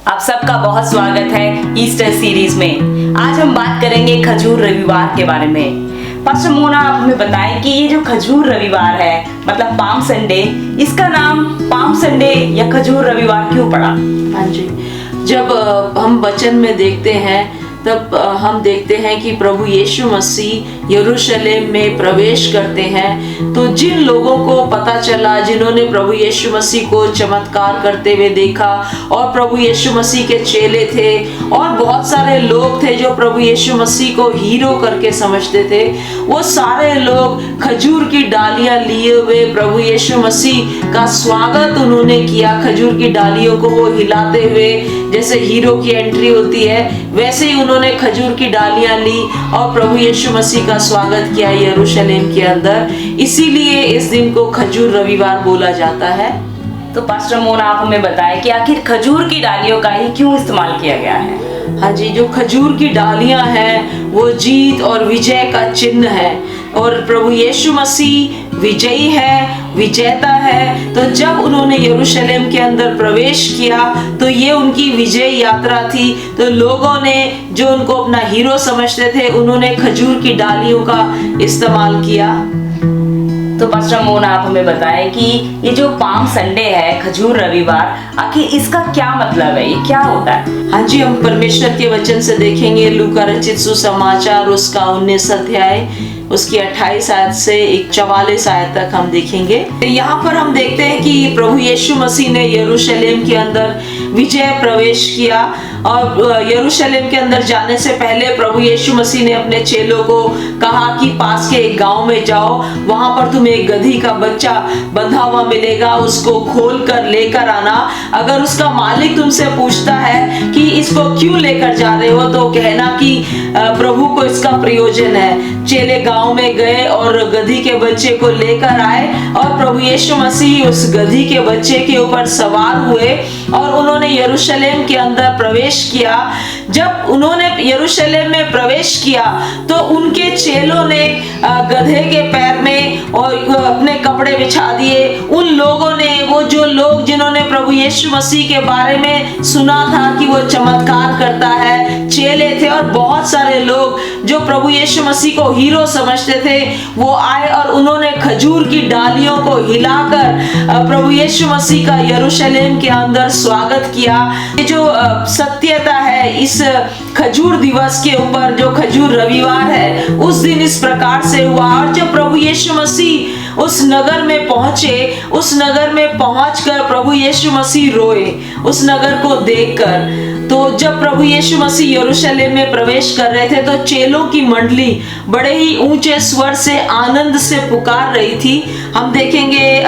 आप सबका बहुत स्वागत है ईस्टर सीरीज में। आज हम बात करेंगे खजूर रविवार के बारे में। पास्टर मोना, आप हमें बताएं कि ये जो खजूर रविवार है, मतलब पाम संडे, इसका नाम पाम संडे या खजूर रविवार क्यों पड़ा? हाँ जी, जब हम वचन में देखते हैं तब हम देखते हैं कि प्रभु यीशु मसीह यरूशलेम में प्रवेश करते हैं। तो जिन लोगों को पता चला, जिन्होंने प्रभु यीशु मसीह को चमत्कार करते हुए देखा, और प्रभु यीशु मसीह के चेले थे और बहुत सारे लोग थे जो प्रभु यीशु मसीह को हीरो करके समझते थे, वो सारे लोग खजूर की डालियां लिए हुए प्रभु यीशु मसीह का स्वागत उन्होंने किया। खजूर की डालियों को वो हिलाते हुए, जैसे हीरो की एंट्री होती है वैसे ही उन्होंने खजूर की डालियां ली और प्रभु यीशु मसीह का स्वागत किया यरूशलेम के अंदर। इसीलिए इस दिन को खजूर रविवार बोला जाता है। तो पास्टर मोना, आप हमें बताएं कि आखिर खजूर की डालियों का ही क्यों इस्तेमाल किया गया है? हाँ जी, जो खजूर की डालियां हैं वो जीत और विजय का चिन्ह है, और प्रभु यीशु मसीह विजयी है, विजेता है। तो जब उन्होंने यरूशलेम के अंदर प्रवेश किया तो ये उनकी विजय यात्रा थी। तो लोगों ने, जो उनको अपना हीरो समझते थे, उन्होंने खजूर की डालियों का इस्तेमाल किया। तो पास्टर मोना, आप हमें बताएं कि ये जो पाम संडे है, खजूर रविवार, आखिर इसका क्या मतलब है, ये क्या होता है? हाँ जी, हम परमेश्वर के वचन से देखेंगे लूका रचित सुसमाचार उसका 19 अध्याय उसकी 28 आयत से 44 आयत तक हम देखेंगे। यहाँ पर हम देखते हैं कि प्रभु यीशु मसीह ने यरूशलेम के अंदर विजय प्रवेश किया, और यरूशलेम के अंदर जाने से पहले प्रभु यीशु मसीह ने अपने चेलों को कहा कि पास के एक गांव में जाओ, वहां पर तुम्हें एक गधी का बच्चा बंधा हुआ मिलेगा, उसको खोल कर लेकर आना। अगर उसका मालिक तुमसे पूछता है कि इसको क्यों लेकर जा रहे हो, तो कहना कि प्रभु को इसका प्रयोजन है। चेले गांव में गए और गधी के बच्चे को लेकर आए, और प्रभु यीशु मसीह उस गधी के बच्चे के ऊपर सवार हुए और उन्होंने यरूशलेम के अंदर प्रवेश किया। जब उन्होंने यरूशलेम में प्रवेश किया तो उनके चेलों ने गधे के पैर में और अपने कपड़े बिछा दिए। उन लोगों ने, वो जो लोग जिन्होंने प्रभु यीशु मसीह के बारे में सुना था कि वो चमत्कार करता है, चेले थे और बहुत सारे लोग जो प्रभु यीशु मसीह को हीरो समझते थे, वो आए और उन्होंने खजूर की डालियों को हिलाकर प्रभु यीशु मसीह का यरूशलेम के अंदर स्वागत किया। ये जो सत्यता है इस खजूर दिवस के ऊपर, जो खजूर रविवार है, उस दिन इस प्रकार से हुआ। और जब प्रभु यीशु मसीह उस नगर में पहुंचे, उस नगर में पहुंचकर प्रभु यीशु मसीह रोए उस नगर को देखकर। तो जब प्रभु यीशु मसीह यरूशलेम में प्रवेश कर रहे थे तो चेलों की मंडली बड़े ही ऊंचे स्वर से आनंद से पुकार रही थी। हम देखेंगे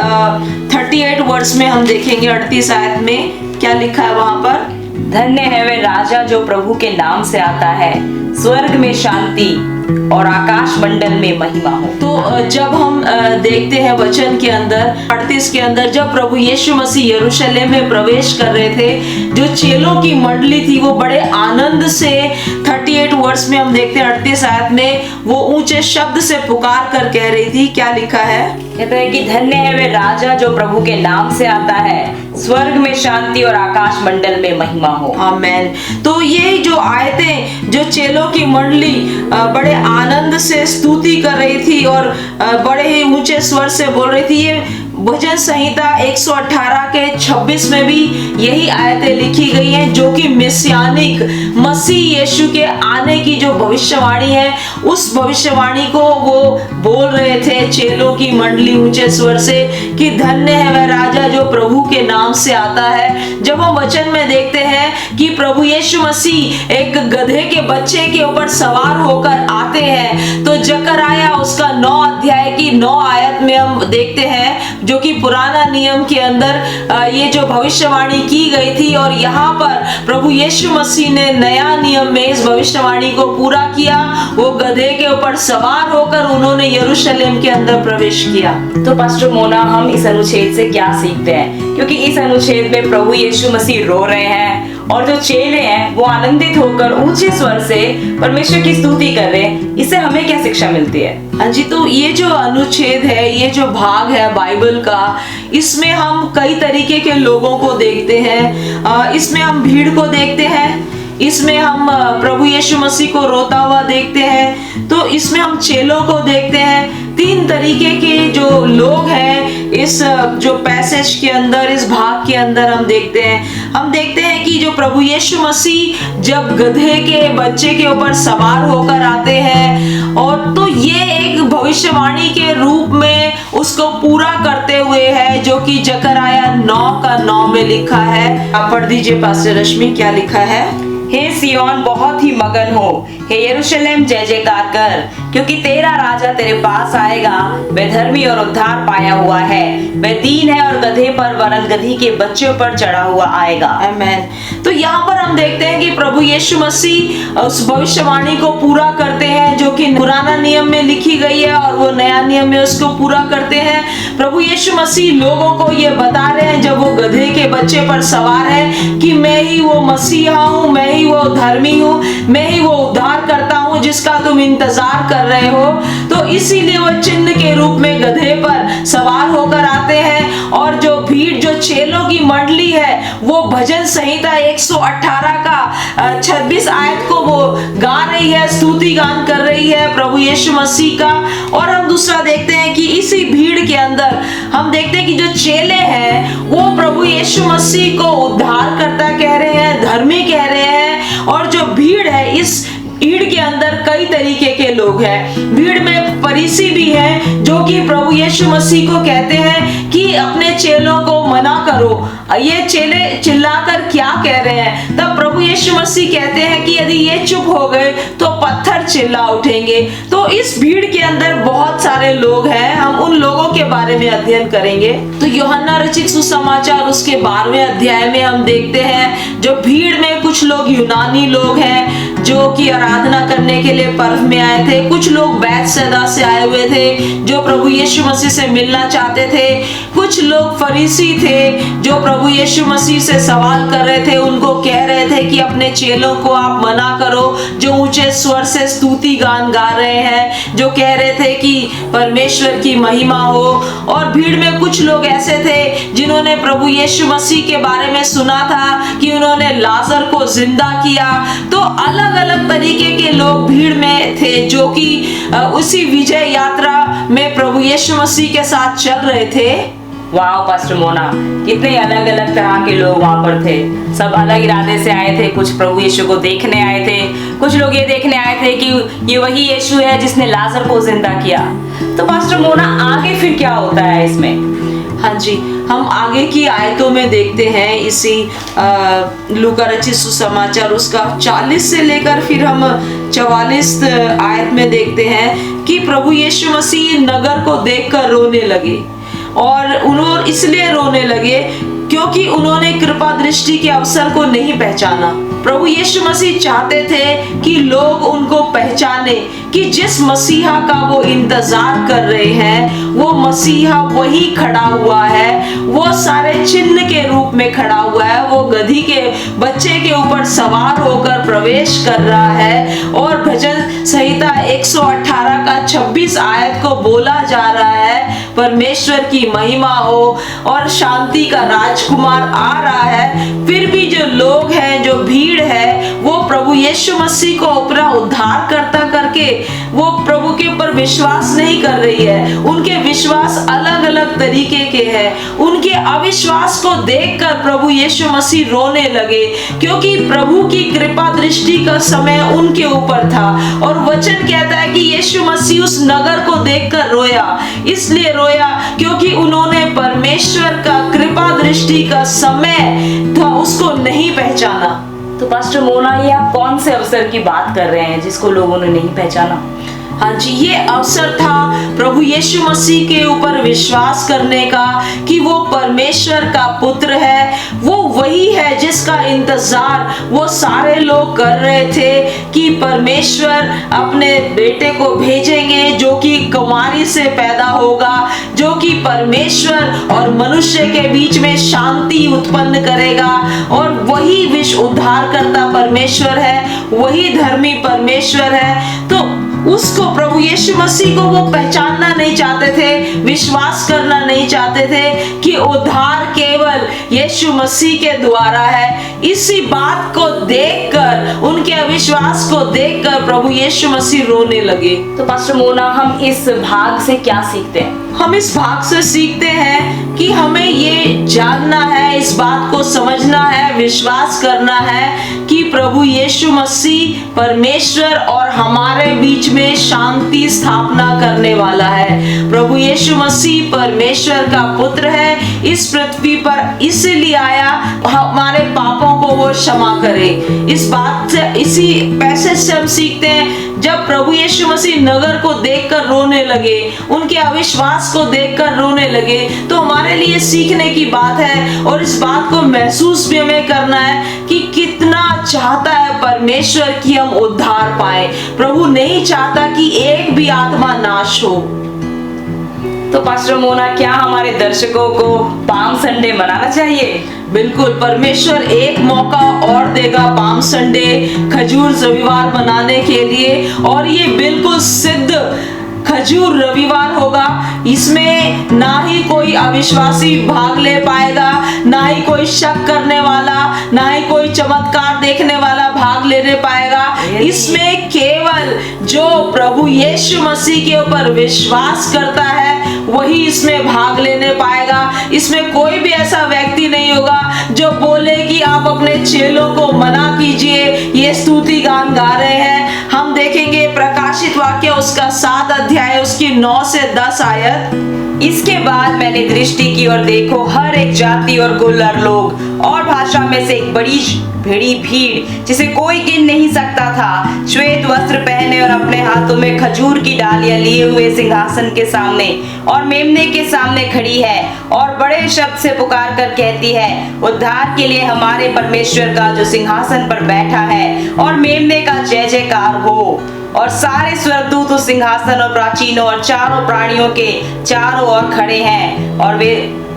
38 वर्ष में, हम देखेंगे 38 आयत में क्या लिखा है वहां पर। धन्य है वे राजा जो प्रभु के नाम से आता है, स्वर्ग में शांति और आकाश मंडल में महिमा हो। तो जब हम देखते हैं वचन के अंदर 38 के अंदर, जब प्रभु यीशु मसीह यरूशलेम में प्रवेश कर रहे थे, जो चेलों की मंडली थी वो बड़े आनंद से 38 वर्ष में हम देखते हैं 38 आयत में वो ऊंचे शब्द से पुकार कर कह रही थी। क्या लिखा है? कहते हैं कि धन्य है वे राजा जो प्रभु के नाम से आता है, स्वर्ग में शांति और आकाश मंडल में महिमा हो। आमीन। तो ये जो आयतें, जो चेलों की मंडली बड़े आनंद से स्तुति कर रही थी और बड़े ही ऊंचे स्वर से बोल रही थी, ये भजन संहिता 118 के 26 में भी यही आयतें लिखी गई हैं, जो कि मेसियानिक मसीह यीशु के आने की जो भविष्यवाणी है, उस भविष्यवाणी को वो बोल रहे थे चेलों की मंडली ऊंचे स्वर से कि धन्य है वह राजा जो प्रभु के नाम से आता है। जब हम वचन में देखते हैं कि प्रभु यीशु मसीह एक गधे के बच्चे के ऊपर सवार होकर आते हैं, तो जकरया उसका 9 अध्याय की 9 आयत में हम देखते हैं, जो कि पुराना नियम के अंदर ये जो भविष्यवाणी की गई थी, और यहाँ पर प्रभु यीशु मसीह ने नया नियम में इस भविष्यवाणी को पूरा किया। वो गधे के ऊपर सवार होकर उन्होंने यरूशलेम के अंदर प्रवेश किया। तो पास्टर मोना, हम इस अनुच्छेद से क्या सीखते हैं? क्योंकि इस अनुच्छेद में प्रभु यीशु मसीह रो रहे हैं और जो चेले हैं वो आनंदित होकर ऊंचे स्वर से परमेश्वर की स्तुति कर रहे हैं, इससे हमें क्या शिक्षा मिलती है? हाँ जी, तो ये जो अनुच्छेद है, ये जो भाग है बाइबल का, इसमें हम कई तरीके के लोगों को देखते हैं। इसमें हम भीड़ को देखते हैं, इसमें हम प्रभु यीशु मसीह को रोता हुआ देखते हैं, तो इसमें हम चेलों को देखते हैं। तीन तरीके के जो लोग हैं इस जो पैसेज के अंदर, इस भाग के अंदर हम देखते हैं कि जो प्रभु यीशु मसीह जब गधे के बच्चे के ऊपर सवार होकर आते हैं, और तो ये एक भविष्यवाणी के रूप में उसको पूरा करते हुए है, जो कि जकरयाह 9:9 में लिखा है। आप पढ़ दीजिए पास्टर रश्मि, क्या लिखा है? हे सियोन बहुत ही मगन हो, हे यरूशलेम जय जयकार कर, क्योंकि तेरा राजा तेरे पास आएगा, वह धर्मी और उद्धार पाया हुआ है, वह दीन है और गधे पर वरन गधी के बच्चों पर चढ़ा हुआ आएगा। आमेन। तो यहाँ पर हम देखते हैं कि प्रभु यीशु मसीह उस भविष्यवाणी को पूरा करते हैं जो कि पुराना नियम में लिखी गई है, और वो नया नियम में उसको पूरा करते हैं। प्रभु यीशु मसीह लोगों को ये बता रहे हैं जब वो गधे के बच्चे पर सवार है कि मैं ही वो मसीहा हूँ, मैं ही वो धर्मी हूँ, मैं ही वो उद्धार करता हूँ जिसका तुम इंतजार कर रहे हो। तो इसीलिए वो चिन्ह के रूप में गधे पर सवार होकर आते हैं, और जो भीड़, जो चेलों की मंडली है, वो भजन संहिता 118 का 26 आयत को वो गा रही है, स्तुति गान कर रही है प्रभु यीशु मसीह का। और हम दूसरा देखते हैं कि इसी भीड़ के अंदर हम देखते हैं कि जो चेले हैं वो प्रभु यीशु मसीह को उद्धारकर्ता कह रहे हैं, धर्मी कह रहे हैं। और जो भीड़ है, इस भीड़ के अंदर कई तरीके के लोग हैं। भीड़ में फरीसी भी हैं जो कि प्रभु यीशु मसीह को कहते हैं कि अपने चेलों को मना करो। ये चेले चिल्लाकर क्या कह रहे हैं? तब प्रभु यीशु मसीह कहते हैं कि यदि ये चुप हो गए तो पत्थर चिल्ला उठेंगे। तो इस भीड़ के अंदर बहुत सारे लोग हैं, हम उन लोगों के बारे में अध्ययन करेंगे। तो यूहन्ना रचित सुसमाचार उसके 12वें अध्याय में हम देखते हैं जो भीड़ में कुछ लोग यूनानी लोग हैं जो कि आराधना करने के लिए पर्व में आए थे। कुछ लोग बैतसैदा से आए हुए थे जो प्रभु यीशु मसीह से मिलना चाहते थे। कुछ लोग फरीसी थे जो प्रभु यीशु मसीह से सवाल कर रहे थे, उनको कह रहे थे कि अपने चेलों को आप मना करो जो ऊंचे स्वर से स्तुति गान गा रहे हैं, जो कह रहे थे कि परमेश्वर की महिमा हो। और भीड़ में कुछ लोग ऐसे थे जिन्होंने प्रभु यीशु मसीह के बारे में सुना था कि उन्होंने लाजर को जिंदा किया। तो अलग अलग तरीके के लोग भीड़ में थे जो कि उसी विजय यात्रा में प्रभु यीशु मसीह के साथ चल रहे थे। वाह पास्टर मोना, कितने अलग अलग तरह के लोग वहाँ पर थे। सब अलग इरादे से आए थे। कुछ प्रभु यीशु को देखने आए थे, कुछ लोग ये देखने आए थे कि ये वही यीशु है जिसने लाजर को जिंदा किया। तो पास्टर मोना आगे फिर क्या होता है इसमें? हाँ जी, हम आगे की आयतों में देखते हैं इसी लूका रचित सुसमाचार उसका 40 से लेकर फिर हम 44 आयत में देखते हैं कि प्रभु यीशु मसीह नगर को देखकर रोने लगे। और उन्होंने इसलिए रोने लगे क्योंकि उन्होंने कृपा दृष्टि के अवसर को नहीं पहचाना। प्रभु यीशु मसीह चाहते थे कि लोग उनको पहचाने कि जिस मसीहा का वो इंतजार कर रहे हैं वो मसीहा वही खड़ा हुआ है, वो सारे चिन्ह के रूप में खड़ा हुआ है, वो गधी के बच्चे के ऊपर सवार होकर प्रवेश कर रहा है। और भजन संहिता 118 का 26 आयत को बोला जा रहा है, परमेश्वर की महिमा हो और शांति का राजकुमार आ रहा है। फिर भी जो लोग हैं, जो भीड़ है, वो प्रभु यीशु मसीह को अपना उद्धार करता करके वो प्रभु के ऊपर विश्वास नहीं कर रही है। उनके विश्वास अलग अलग तरीके के हैं। उनके अविश्वास को देखकर प्रभु यीशु मसीह रोने लगे क्योंकि प्रभु की कृपा दृष्टि का समय उनके ऊपर था। और वचन कहता है कि यीशु मसीह उस नगर को देखकर रोया। इसलिए रोया क्योंकि उन्होंने परमेश्वर का कृपा दृष्टि का समय था उसको नहीं पहचाना। तो पास्टर मोना, ये आप कौन से अवसर की बात कर रहे हैं जिसको लोगों ने नहीं पहचाना? हाँ जी, ये अवसर था प्रभु यीशु मसीह के ऊपर विश्वास करने का कि वो परमेश्वर का पुत्र है। वो वही है जिसका इंतजार वो सारे लोग कर रहे थे कि परमेश्वर अपने बेटे को भेजेंगे जो कि कुमारी से पैदा होगा, जो कि परमेश्वर और मनुष्य के बीच में शांति उत्पन्न करेगा। और वही विश्व उद्धारकर्ता परमेश्वर है, वही धर्मी परमेश्वर है। तो उसको प्रभु यीशु मसीह को वो पहचानना नहीं चाहते थे, विश्वास करना नहीं चाहते थे कि उद्धार केवल यीशु मसीह के द्वारा है। इसी बात को देखकर, उनके अविश्वास को देखकर प्रभु यीशु मसीह रोने लगे। तो पास्टर मोना, हम इस भाग से क्या सीखते हैं? हम इस भाग से सीखते हैं कि हमें ये जानना है, इस बात को समझना है, विश्वास करना है कि प्रभु यीशु मसीह परमेश्वर और हमारे बीच में शांति स्थापना करने वाला है। प्रभु यीशु मसीह परमेश्वर का पुत्र है, इस पृथ्वी पर इसलिए आया हमारे पापों को वो क्षमा करे। इस बात से, इसी पैसेज से हम सीखते हैं, जब प्रभु यीशु मसीह नगर को देखकर रोने लगे, उनके अविश्वास को देखकर रोने लगे, तो हमारे लिए सीखने की बात है और इस बात को महसूस भी हमें करना है कि कितना चाहता है परमेश्वर कि हम उद्धार पाए। प्रभु नहीं चाहता कि एक भी आत्मा नाश हो। तो पास्टर मोना, क्या हमारे दर्शकों को पाम संडे मनाना चाहिए? बिल्कुल, परमेश्वर एक मौका और देगा पाम संडे, खजूर रविवार मनाने के लिए, और ये बिल्कुल सिद्ध खजूर रविवार होगा। इसमें ना ही कोई अविश्वासी भाग ले पाएगा, ना ही कोई शक करने वाला, ना ही कोई चमत्कार देखने वाला भाग लेने पाएगा। इसमें केवल जो प्रभु यीशु मसीह के ऊपर विश्वास करता है वही इसमें भाग लेने पाएगा। इसमें कोई भी ऐसा व्यक्ति नहीं होगा जो बोले कि आप अपने चेलों को मना कीजिए, ये स्तुति गान गा रहे हैं। हम देखेंगे प्रकाशित वाक्य उसका 7 अध्याय उसकी 9 से 10 आयत। इसके बाद मैंने दृष्टि की और देखो, हर एक जाति और कुल और लोग और भाषा में से एक बड़ी भीड़ जिसे कोई गिन नहीं सकता था, श्वेत वस्त्र पहने और अपने हाथों में खजूर की डालियां लिए हुए सिंहासन के सामने और मेमने के सामने खड़ी है और बड़े शब्द से पुकार कर कहती है, उद्धार के लिए हमारे परमेश्वर का जो सिंहासन पर बैठा है और मेमने का जय जयकार हो। और सारे स्वर्गदूत उस सिंहासन और प्राचीनों और चारों प्राणियों के चारों ओर खड़े हैं और वे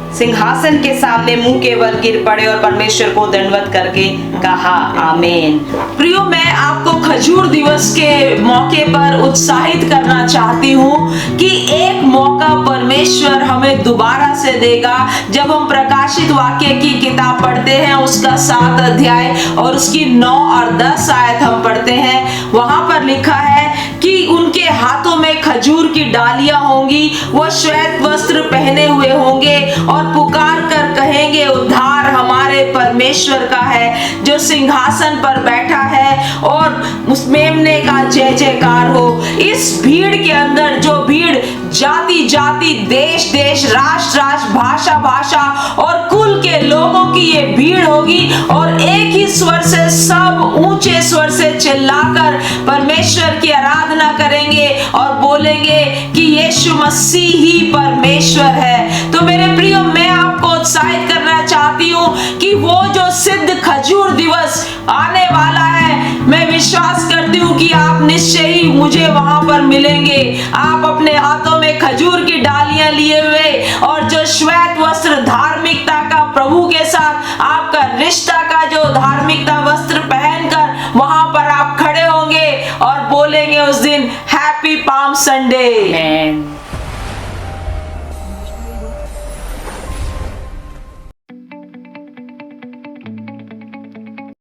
सिंहासन के सामने मुंह के बल गिर पड़े और परमेश्वर को दंडवत करके कहा, आमीन। प्रियो, मैं आपको खजूर दिवस के मौके पर उत्साहित करना चाहती हूँ कि एक मौका परमेश्वर हमें दोबारा से देगा। जब हम प्रकाशित वाक्य की किताब पढ़ते हैं, उसका 7 अध्याय और उसकी 9 और 10 आयत हम पढ़ते हैं, वहां पर लिखा है कि उनके हाथों में खजूर की डालियां होंगी, वो श्वेत वस्त्र पहने हुए होंगे और पुकार कर कहेंगे, उद्धार हमारे परमेश्वर का है जो सिंहासन पर बैठा है और उस मेमने का जय जयकार हो। इस भीड़ के अंदर, जो भीड़ जाति जाति, देश देश, राष्ट्र राष्ट्र, भाषा भाषा और कुल के लोगों की ये भीड़ होगी और एक ही स्वर से सब ऊंचे स्वर से चिल्लाकर परमेश्वर की आराधना करेंगे और बोलेंगे कि यीशु मसीह ही परमेश्वर है। तो मेरे प्रियो, मैं आपको उत्साहित करना चाहती हूँ कि वो जो सिद्ध खजूर दिवस आने वाला है, मैं विश्वास करती हूँ कि आप निश्चय ही मुझे वहां पर मिलेंगे। आप अपने हाथों में खजूर की डालियां लिए हुए और जो श्वेत वस्त्र, धार्मिकता का, प्रभु के साथ आपका रिश्ता का जो धार्मिकता वस्त्र पहनकर वहां पर आप खड़े होंगे और बोलेंगे उस दिन, हैप्पी पाम संडे।